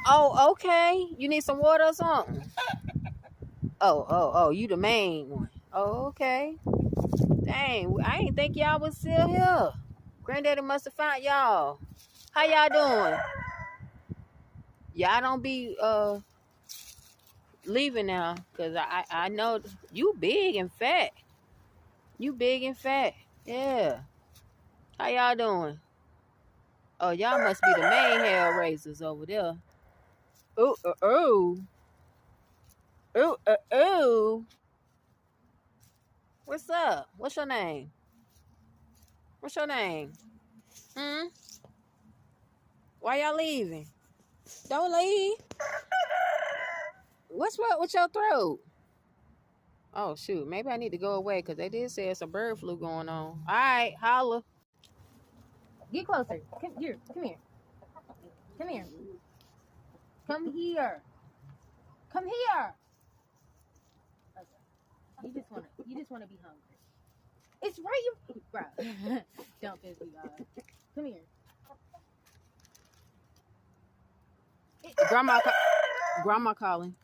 Oh, okay. You need some water or something? Oh, you the main one. Oh, okay. Dang, I ain't think y'all was still here. Granddaddy must have found y'all. How y'all doing? Y'all don't be leaving now, cause I know you big and fat. You big and fat. Yeah. How y'all doing? Oh, y'all must be the main hell raisers over there. Ooh, ooh, ooh, ooh. What's up? What's your name? What's your name? Hmm? Why y'all leaving? Don't leave. What's what with your throat? Oh shoot, maybe I need to go away because they did say it's a bird flu going on. All right, holla. Get closer. Come here. Come here. Come here. Come here. Come here. Okay. You just wanna be hungry. It's right you bro. Don't piss me off. Come here. Grandma calling.